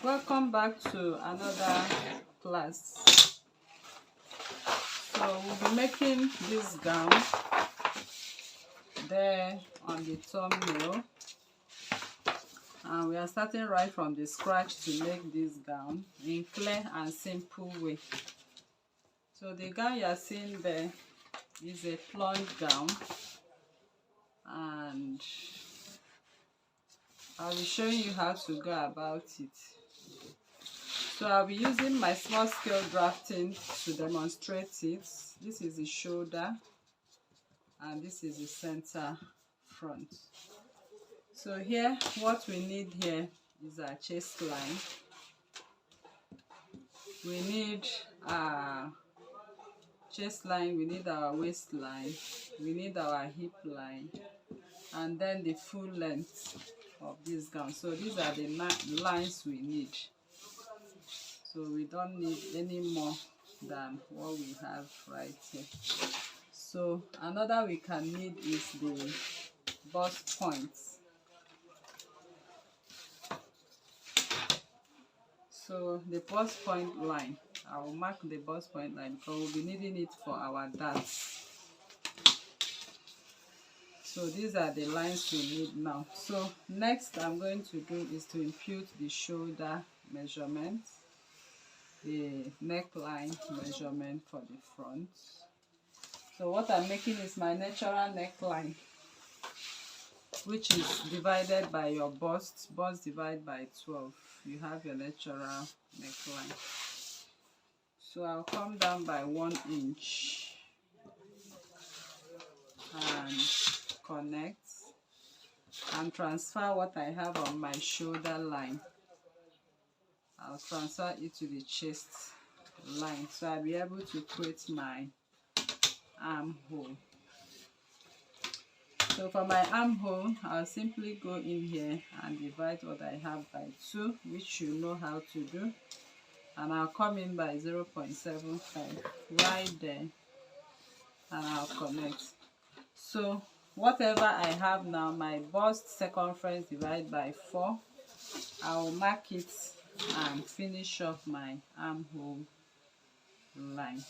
Welcome back to another class. So we'll be making this gown there on the thumbnail, and we are starting right from the scratch to make this gown in clear and simple way. So the gown you are seeing there is a plunge gown, and I'll be showing you how to go about it. So I'll be using my small scale drafting to demonstrate it. This is the shoulder and this is the center front. So here, what we need here is our chest line. We need our chest line, we need our waistline, we need our hip line, and then the full length of this gown. So these are the lines we need. So we don't need any more than what we have right here. So another we can need is the bust points. So the bust point line, I will mark the bust point line because we'll be needing it for our darts. So these are the lines we need now. So next I'm going to do is to impute the shoulder measurement, the neckline measurement for the front. So what I'm making is my natural neckline, which is divided by your bust divided by 12. You have your natural neckline. So I'll come down by 1 inch and connect and transfer what I have on my shoulder line. I'll transfer it to the chest line, so I'll be able to create my armhole. So for my armhole, I'll simply go in here and divide what I have by 2, which you know how to do, and I'll come in by 0.75 right there, and I'll connect. So whatever I have now, my bust circumference divided by 4, I'll mark it and finish off my armhole line.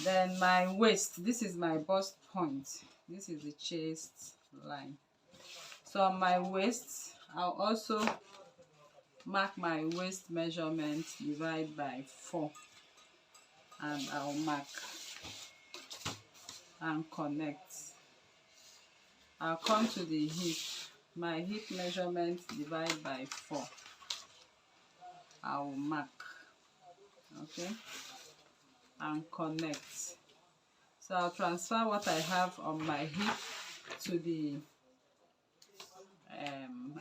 Then my waist, this is my bust point, this is the chest line. So on my waist, I'll also mark my waist measurement divided by 4, and I'll mark and connect. I'll come to the hip, my hip measurement divided by 4, I'll mark, okay, and connect. So I'll transfer what I have on my hip to the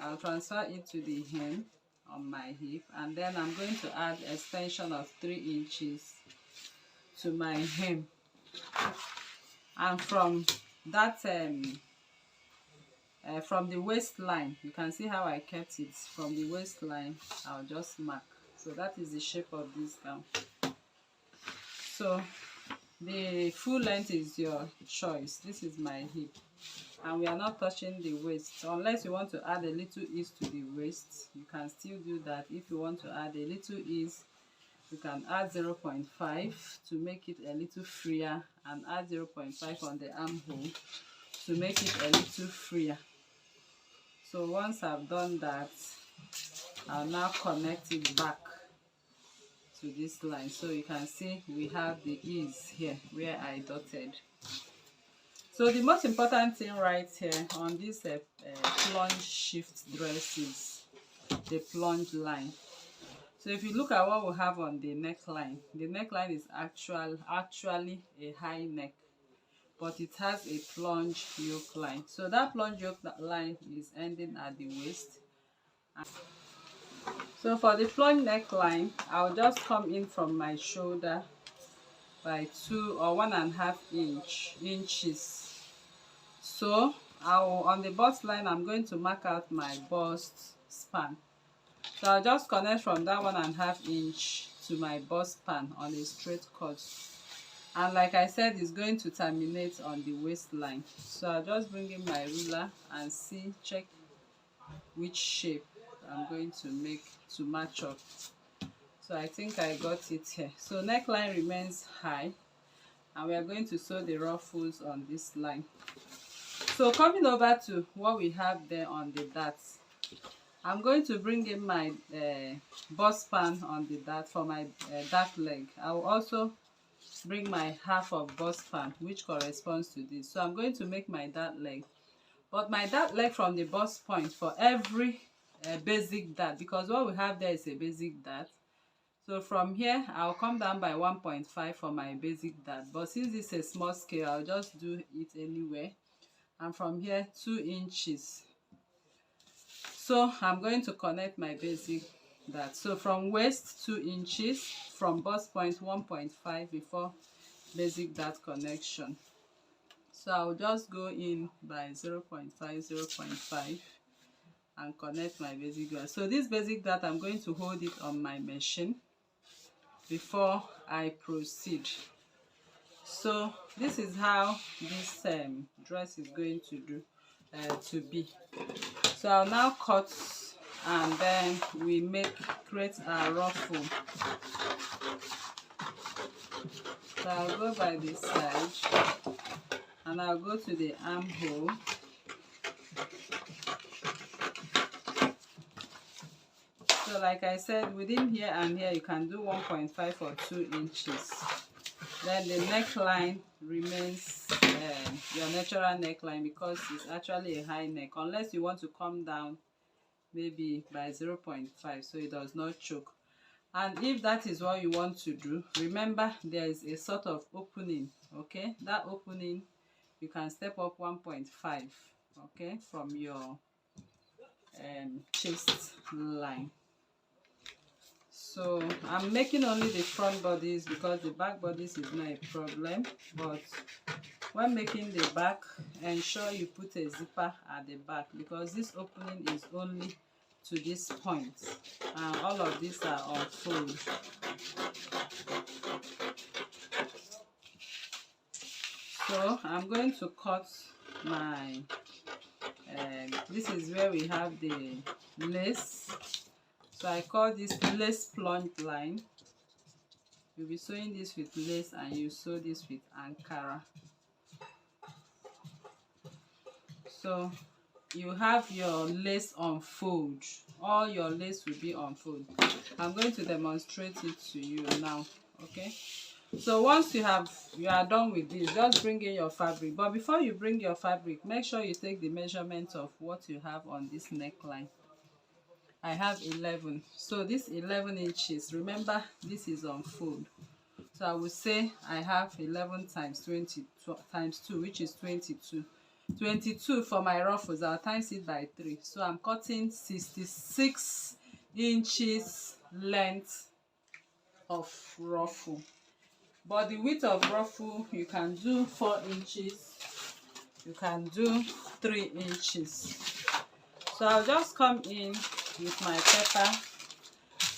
I'll transfer it to the hem on my hip, and then I'm going to add extension of 3 inches to my hem, and from that from the waistline, you can see how I kept it. From the waistline, I'll just mark. So that is the shape of this gown. So the full length is your choice. This is my hip, and we are not touching the waist. So unless you want to add a little ease to the waist, you can still do that. If you want to add a little ease, you can add 0.5 to make it a little freer, and add 0.5 on the armhole to make it a little freer. So once I've done that, I'll now connect it back to this line. So you can see we have the ease here where I dotted. So the most important thing right here on this plunge shift dress is the plunge line. So if you look at what we have on the neckline is actually a high neck, but it has a plunge yoke line. So that plunge yoke line is ending at the waist. So for the plunge neckline, I'll just come in from my shoulder by 2 or 1.5 inches. So on the bust line, I'm going to mark out my bust span. So I'll just connect from that 1.5 inch to my bust span on a straight cut. And like I said, it's going to terminate on the waistline. So I'll just bring in my ruler and check which shape I'm going to make to match up. So I think I got it here. So neckline remains high, and we are going to sew the ruffles on this line. So coming over to what we have there on the dart, I'm going to bring in my bust span on the dart for my dart leg. I will also bring my half of bust span, which corresponds to this. So I'm going to make my dart leg, but my dart leg from the bust point for every basic dart, because what we have there is a basic dart. So from here I'll come down by 1.5 for my basic dart, but since it's a small scale, I'll just do it anywhere. And from here 2 inches. So I'm going to connect my basic dart. So from waist 2 inches, from bust point 1.5 before basic dart connection. So I'll just go in by 0.5, 0.5 and connect my basic dart. So this basic dart, I'm going to hold it on my machine before I proceed. So this is how this dress is going to be. So I'll now cut, and then we create a ruffle. So I'll go by this side, and I'll go to the armhole. So like I said, within here and here you can do 1.5 or 2 inches. Then the neckline remains your natural neckline, because it's actually a high neck, unless you want to come down maybe by 0.5 so it does not choke. And if that is what you want to do, remember there is a sort of opening. Okay, that opening you can step up 1.5, okay, from your chest line. So I'm making only the front bodies because the back bodies is not a problem, but when making the back, ensure you put a zipper at the back, because this opening is only to this point, and all of these are on fold. So I'm going to cut my this is where we have the lace. So I call this lace plunge line. You'll be sewing this with lace, and you sew this with Ankara. So you have your lace on fold. All your lace will be on fold. I'm going to demonstrate it to you now. Okay, so once you are done with this, just bring in your fabric. But before you bring your fabric, make sure you take the measurement of what you have on this neckline. I have 11, so this 11 inches, remember this is on fold, so I will say I have 11 times 20 times 2, which is 22. 22 for my ruffles. I'll times it by 3, so I'm cutting 66 inches length of ruffle. But the width of ruffle, you can do 4 inches, you can do 3 inches. So I'll just come in with my pepper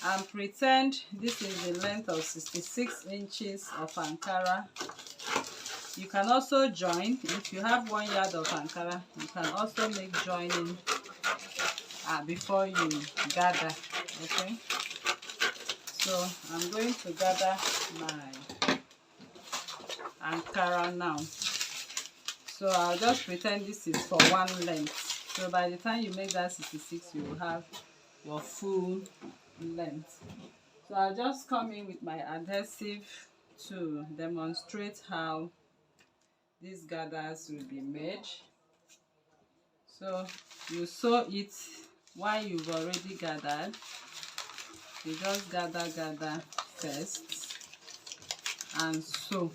and pretend this is the length of 66 inches of Ankara. You can also join. If you have 1 yard of Ankara, you can also make joining before you gather. Okay, so I'm going to gather my Ankara now. So I'll just pretend this is for 1 length. So by the time you make that 66, you will have your full length. So I'll just come in with my adhesive to demonstrate how these gathers will be made. So you sew it while you've already gathered. You just gather first and sew.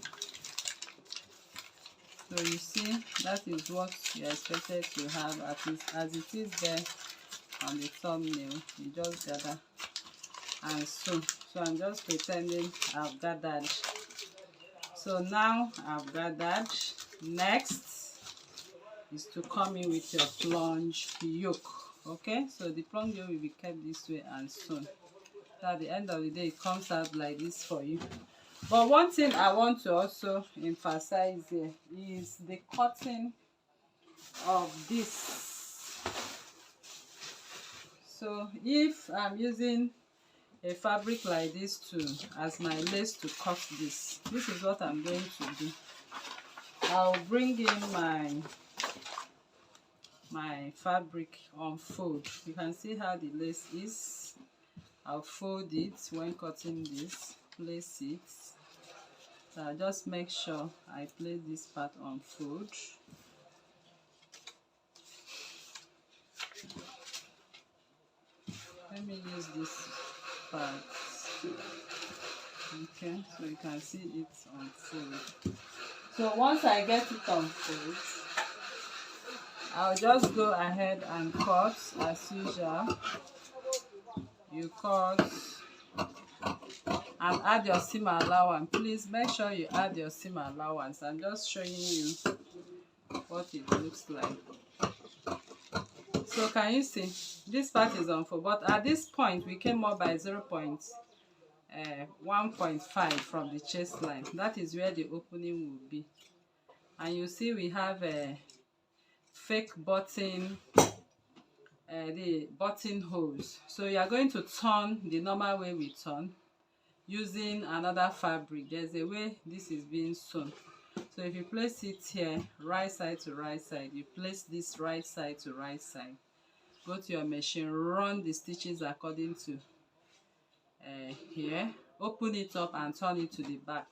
So you see, that is what you are expected to have, at least as it is there on the thumbnail. You just gather and sew. So I'm just pretending I've gathered. So now I've gathered. Next is to come in with your plunge yoke. Okay, so the plunge yoke will be kept this way and sewn. So at the end of the day, it comes out like this for you. But one thing I want to also emphasize here is the cutting of this. So if I'm using a fabric like this too as my lace to cut this is what I'm going to do. I'll bring in my fabric on fold. You can see how the lace is. I'll fold it when cutting this, place it. So I'll just make sure I place this part on fold. Let me use this part. Okay, so you can see it on fold. So once I get it on fold, I'll just go ahead and cut as usual. You cut and add your seam allowance. Please make sure you add your seam allowance. I'm just showing you what it looks like. So can you see this part is on fold, but at this point we came up by 1.5 from the chest line. That is where the opening will be. And you see we have a fake button, the button holes. So you are going to turn the normal way we turn using another fabric. There's a way this is being sewn. So if you place it here, right side to right side, you place this right side to right side. Go to your machine, run the stitches according to here, open it up and turn it to the back.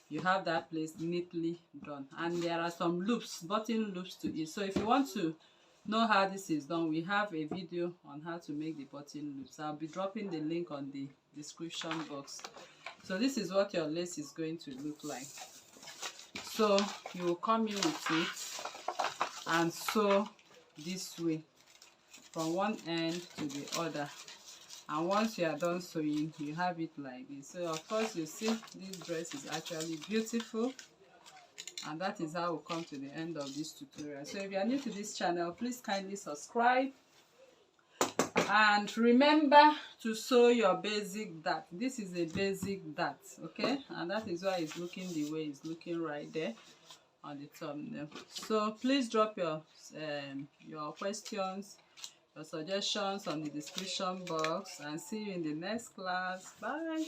You have that place neatly done. And there are some loops, button loops to it. So if you want to know how this is done, we have a video on how to make the button loops. I'll be dropping the link on the description box. So this is what your lace is going to look like. So you will come in with it and sew this way from one end to the other. And once you are done sewing, you have it like this. So of course you see this dress is actually beautiful. And that is how we'll come to the end of this tutorial. So if you are new to this channel, please kindly subscribe. And remember to sew your basic dart. This is a basic dart, okay? And that is why it's looking the way it's looking right there on the thumbnail. So please drop your questions, your suggestions on the description box, and see you in the next class. Bye.